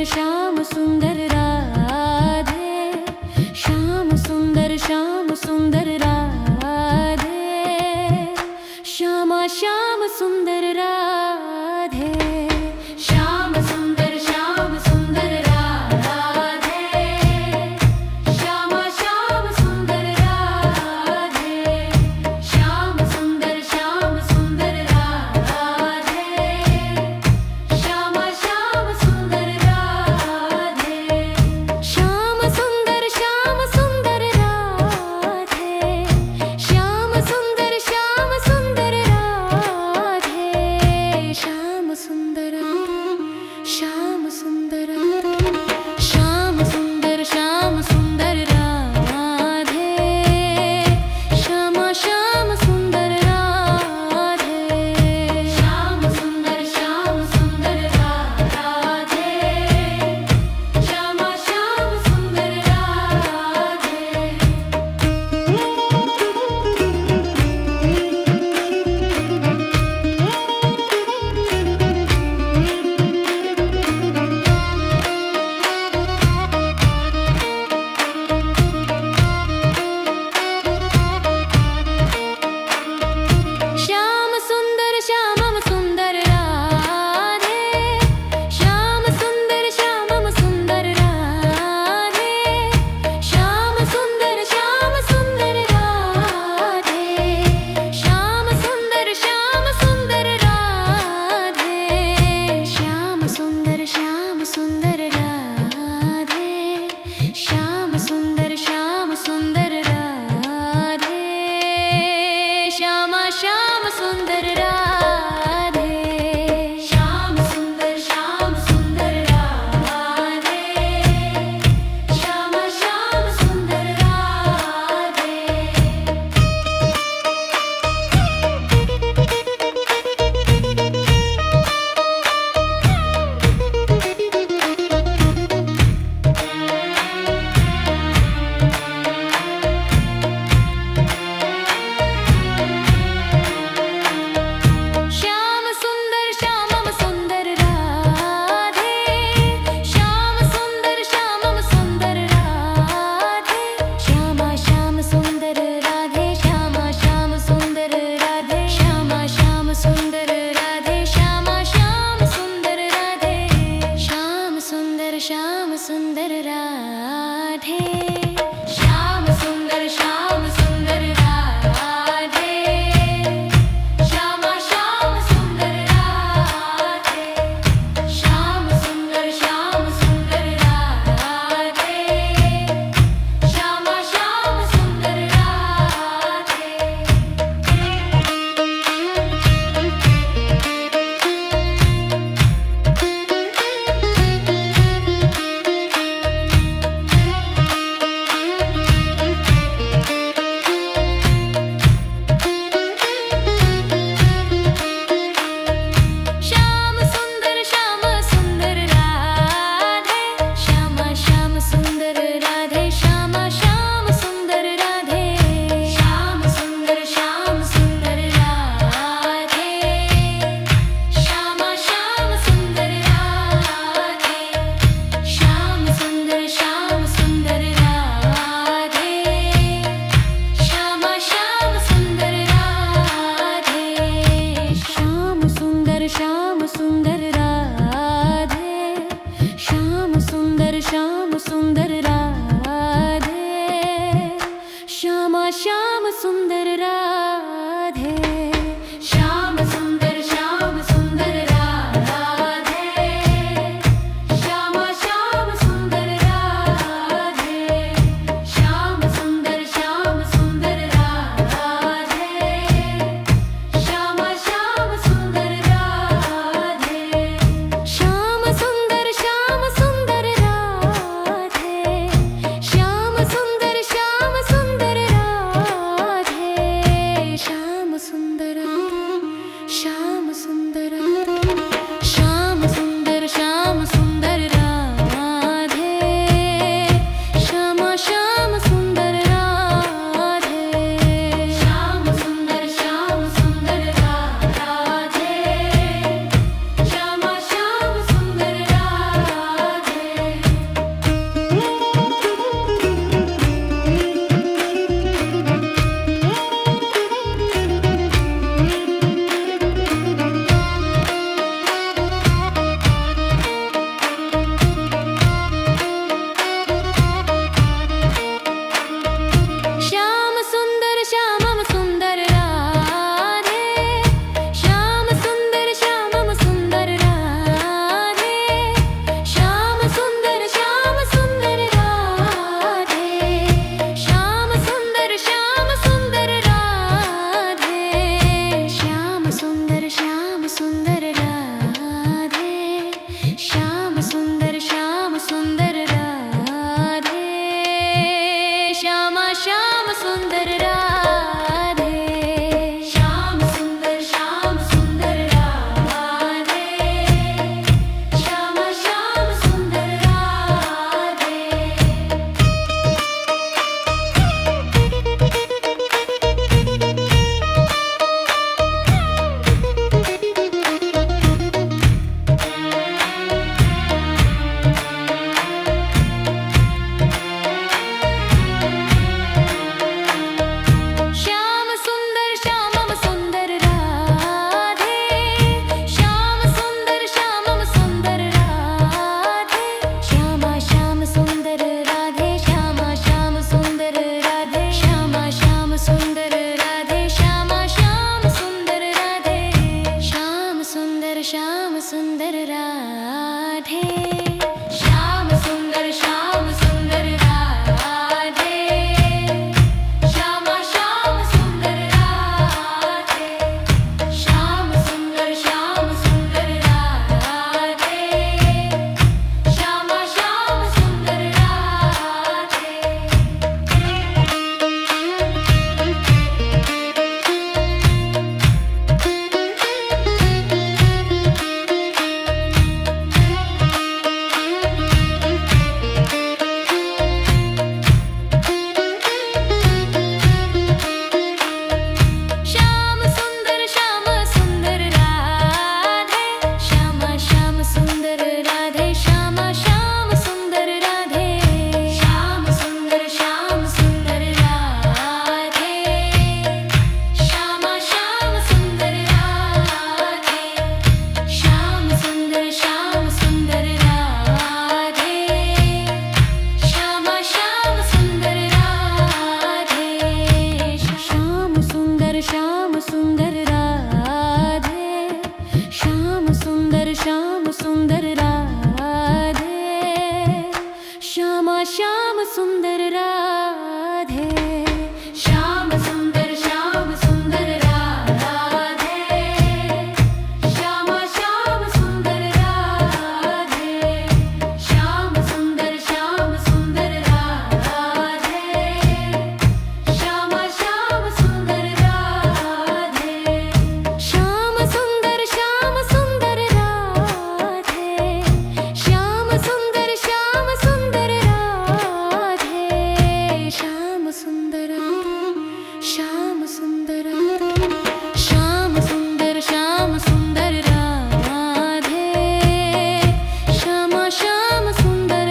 श्याम सुंदर राधे, श्याम सुंदर राधे, श्यामा श्याम सुंदर राधे, श्याम सुंदर राधे, श्यामा श्याम सुंदर राधे, श्याम सुंदर राधे, श्यामा श्याम सुंदर राधे, श्याम सुंदर राधे, श्याम सुंदर राधे, श्याम सुंदर राधे, श्यामा श्याम सुंदर राधे, श्याम सुंदर राधे, श्यामा श्याम सुंदर राधे। श्याम सुंदर राधे, श्याम सुंदर राधे, श्याम सुंदर राधे, श्याम सुंदर राधे, श्याम सुंदर राधे, श्याम सुंदर राधे, श्यामा श्याम सुंदर राधे, श्याम सुंदर राधे, श्यामा श्याम सुंदर राधे। सुंदर राधे, श्याम सुंदर राधे, श्यामा श्याम सुंदर राधे, श्याम सुंदर राधे, श्यामा श्याम सुंदर राधे, श्याम सुंदर राधे, श्यामा श्याम सुंदर राधे, श्याम सुंदर राधे, श्याम सुंदर राधे, श्याम सुंदर राधे, श्यामा श्याम सुंदर राधे, श्याम सुंदर राधे, श्यामा श्याम सुंदर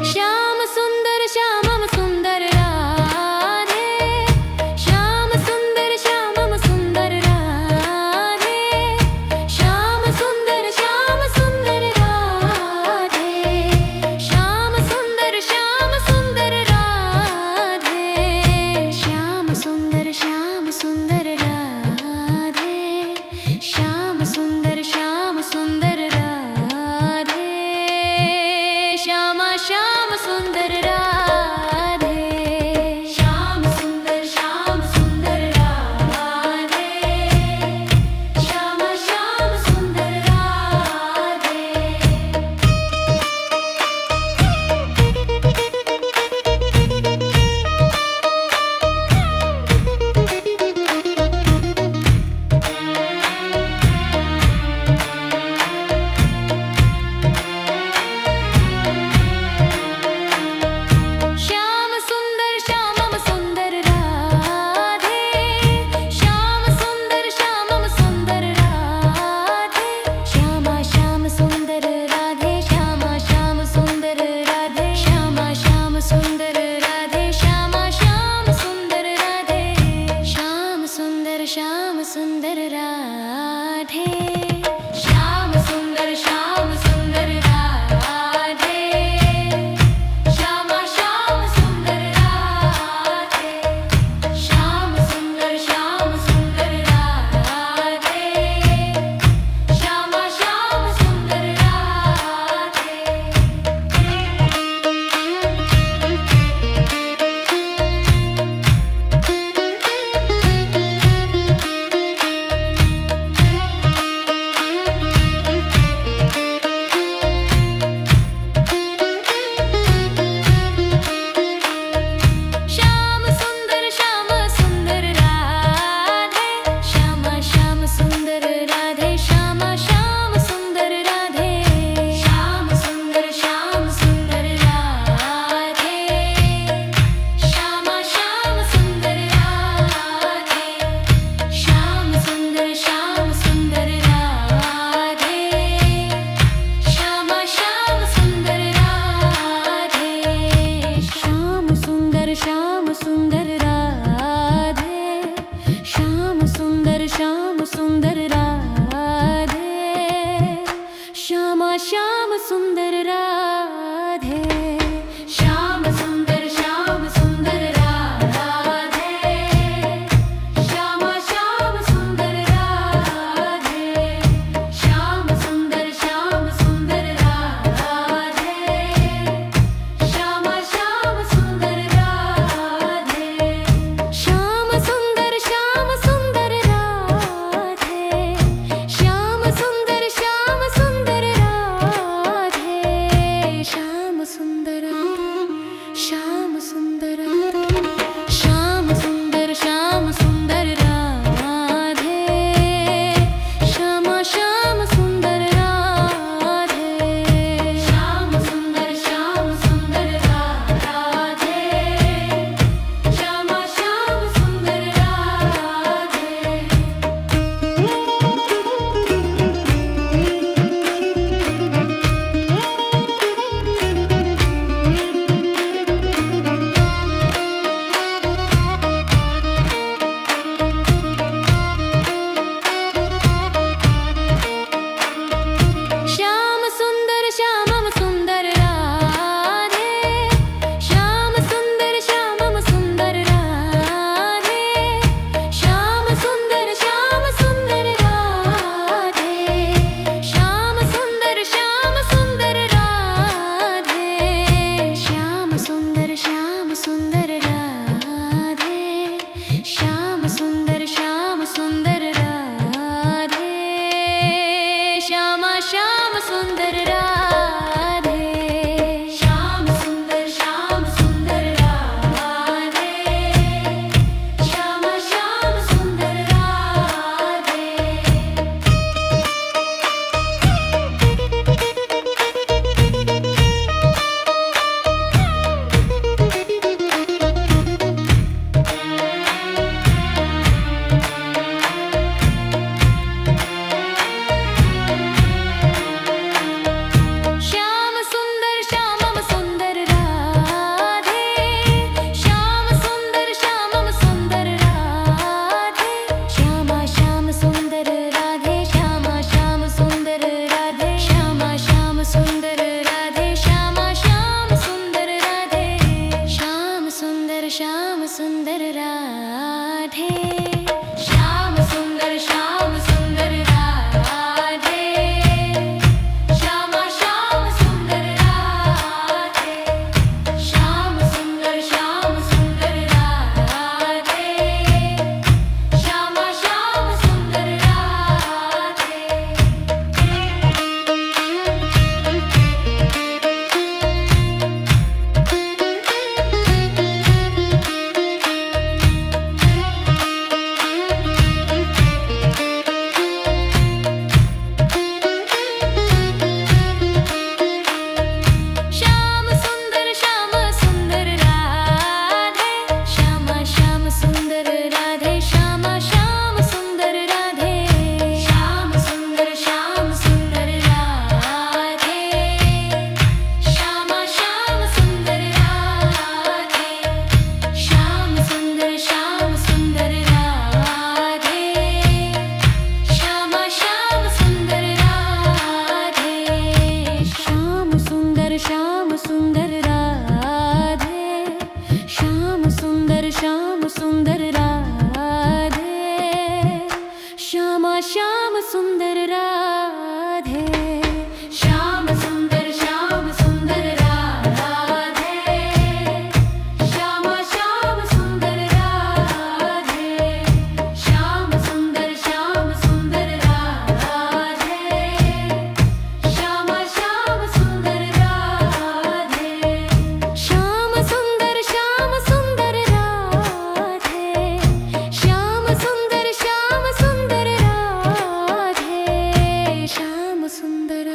श्याम सुंदर श्यामम सुंदर राधे, श्याम सुंदर श्यामम सुंदर राधे, श्याम सुंदर राधे, श्याम सुंदर राधे, श्याम सुंदर राधे, श्याम सुंदर राधे, श्यामा श्याम सुंदर राधे, श्याम सुंदर राधे, श्यामा श्याम सुंदर राधे। श्याम सुंदर श्यामम सुंदर राधे, श्याम सुंदर श्यामम सुंदर राधे, श्यामा श्याम सुंदर राधे, श्यामा श्याम सुंदर राधे, श्यामा श्याम सुंदर राधे, श्यामा श्याम सुंदर राधे, श्याम सुंदर राधे, श्याम सुंदर राधे, श्यामा श्याम सुंदर राधे, श्याम सुंदर राधे, श्यामा श्याम सुंदर राधे। श्याम सुंदर राधे श्याम सुंदर राधे श्याम श्याम सुंदर राधे श्याम सुंदर राधे श्याम श्याम सुंदर राधे श्याम सुंदर राधे श्याम सुंदर राधे श्याम सुंदर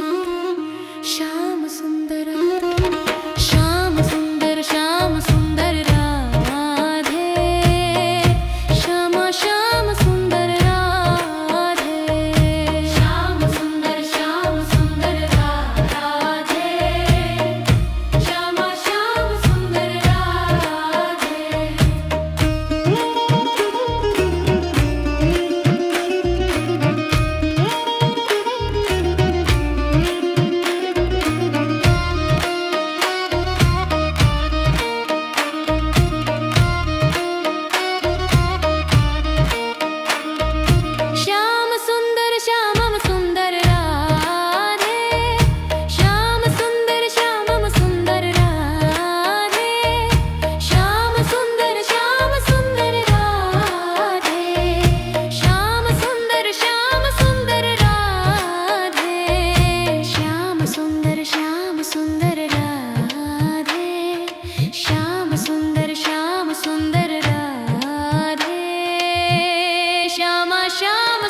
श्याम सुंदर श्याम सुंदर राधे श्याम श्याम सुंदर राधे श्याम सुंदर राधे श्याम श्याम सुंदर राधे श्याम सुंदर राधे श्याम सुंदर राधे श्याम सुंदर राधे श्याम सुंदर राधे श्याम सुंदर राधे श्याम सुंदर राधे श्याम श्याम सुंदर राधे श्याम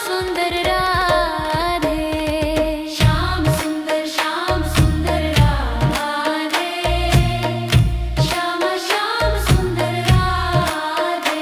सुंदर राधे श्याम श्याम सुंदर राधे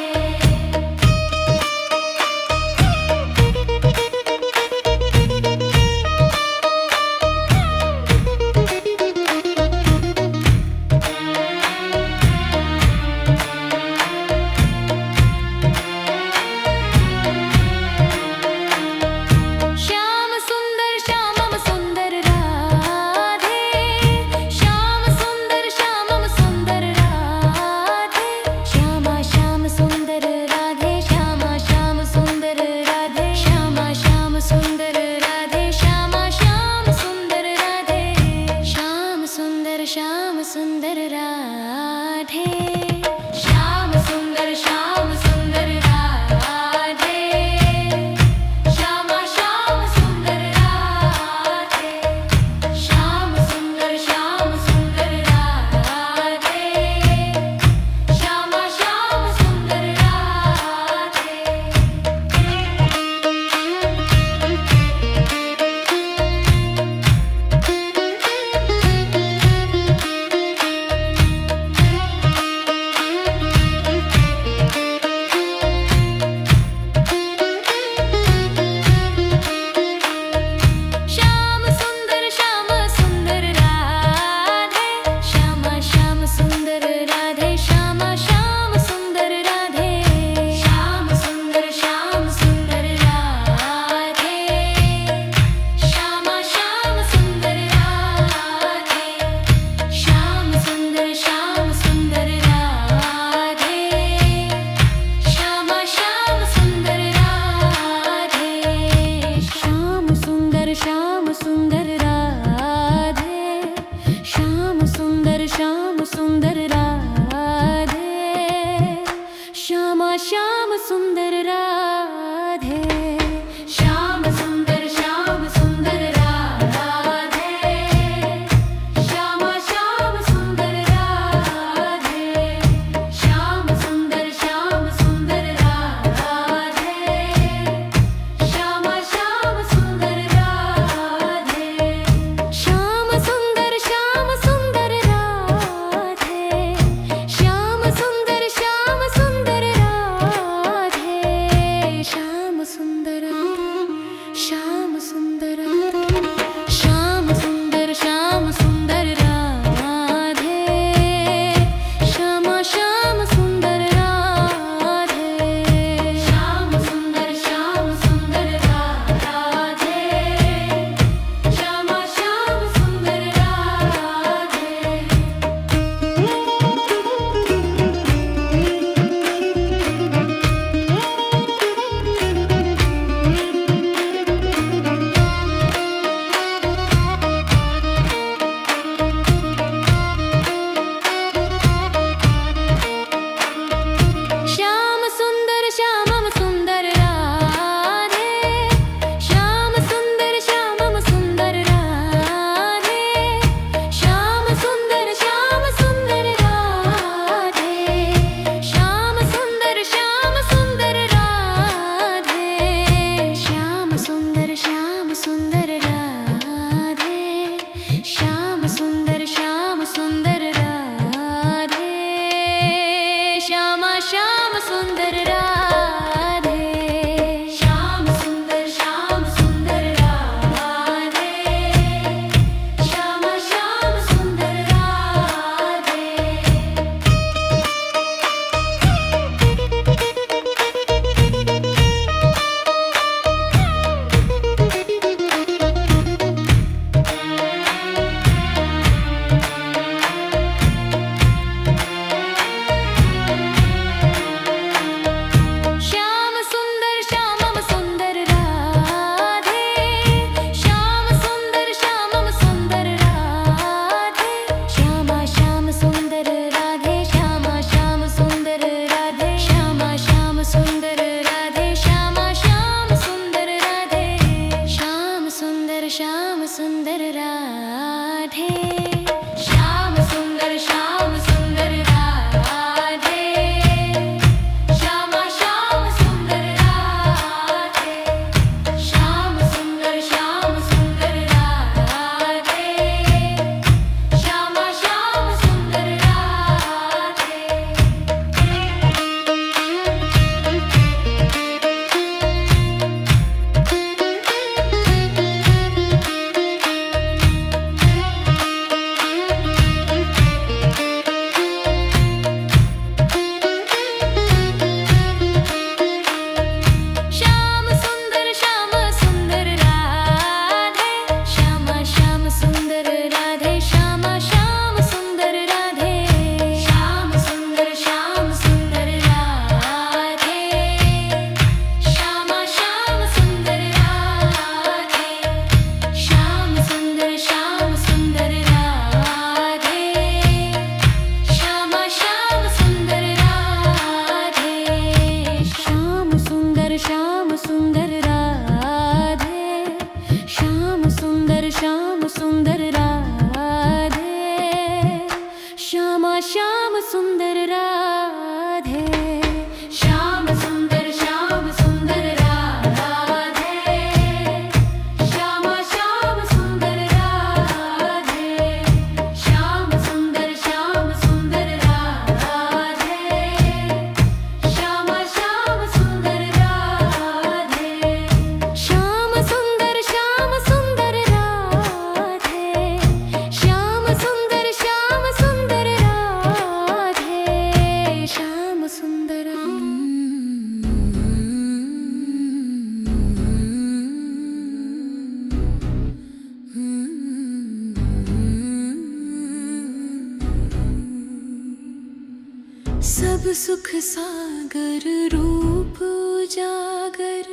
सुख सागर रूप उजागर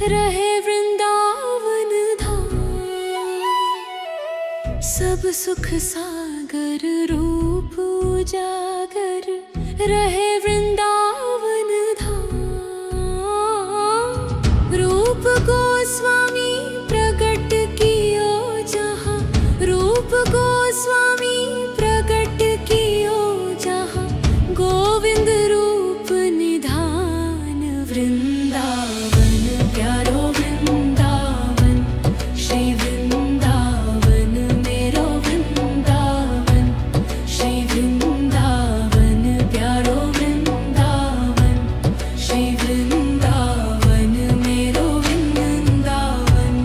रहे वृंदावन धाम। सब सुख सागर रूप उजागर रहे वृंदावन धाम। रूप गोस्वामी प्रगट कियो जहाँ, रूप गोस्वामी प्रगट कियो जहाँ, गोविंद रूप निधान वृंदावन प्यारो वृंदावन। श्री वृंदावन मेरो वृंदावन, श्री वृंदावन प्यारो वृंदावन, श्री वृंदावन मेरो वृंदावन।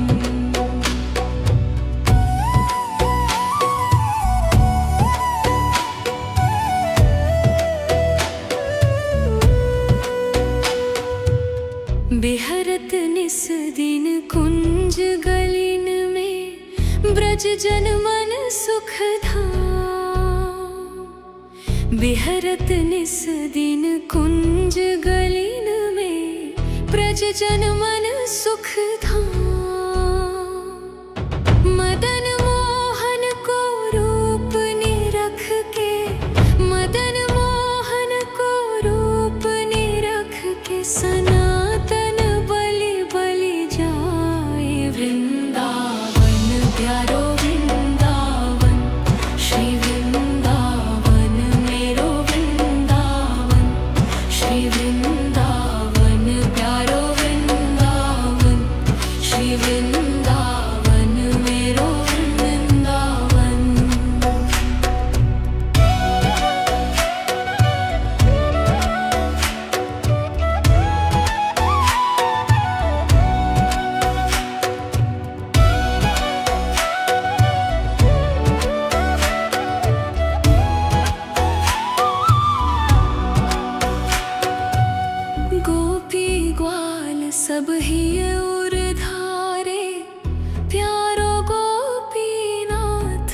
बिहरत निस दिन कुंज गलिन में, ब्रज जन मन सुख धाम। बिहरत निस दिन कुंज गलिन में, ब्रज जन मन सुख धाम। मदन मोहन को रूप निरख के, मदन मोहन को रूप निरख के, सनातन बलि बलि जाए वृंदावन प्यारो वृंदावन। श्री वृंदावन मेरो वृंदावन, श्री वृंदावन प्यारो वृंदावन, श्री वृंदावन मेरो वृंदावन। गोपी ग्वाल सब ही उर धारे, प्यारो गोपीनाथ।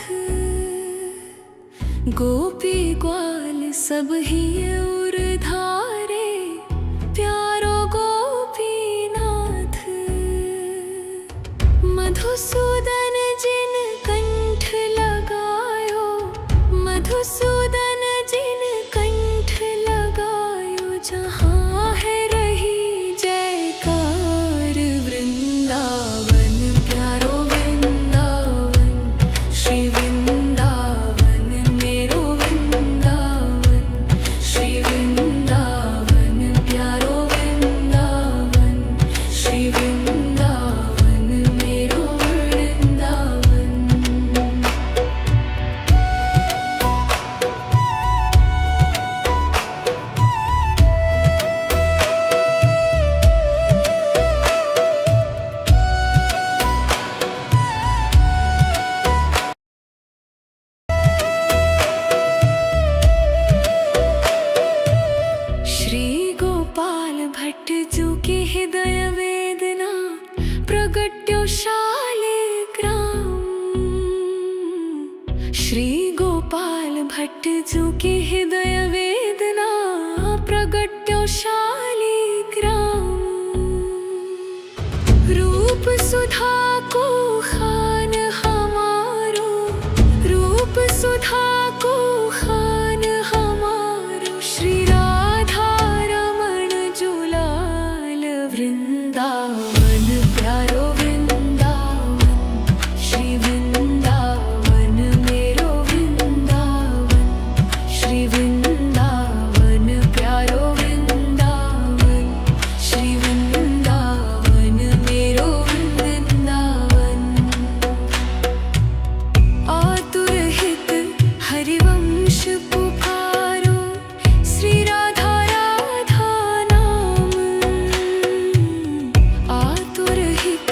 गोपी ग्वाल सब ही उर धारे, प्यारो गोपीनाथ। मधुसूदन जिन कंठ लगायो, मधुसूदन जिन कंठ लगायो, जहाँ है रही जयकार वृंदावन प्यारो वृंदावन। श्री वृंदावन मेरो वृंदावन, श्री वृंदावन प्यारो वृंदावन, श्री वृंदावन मेरो वृंदावन। श्री गोपाल भट्ट जू की हृदय वेदना, प्रगट्यो शालिग्राम। श्री गोपाल भट्ट जू की हृदय वेदना, प्रगट्यो शालिग्राम। रूप सुधा को खान हमारो, रूप सुधा को खान हमारो। श्री राधा रमण जुलाल वृंदावन प्यारो वृंदावन, श्री वृंदावन मेरो वृंदावन, श्री वृंदावन प्यारो वृंदावन, श्री वृंदावन मेरो वृंदावन। आतुर हित हरिवंश पुकारो, श्री राधा राधा नाम। आतुर हित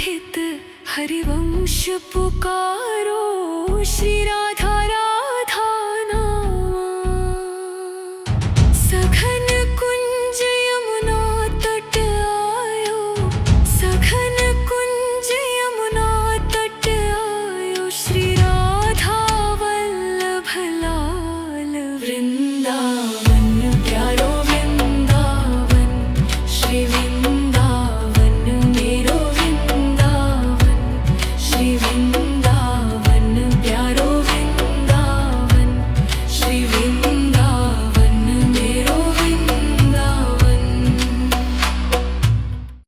हित हरिवंश पुकारो श्री राधा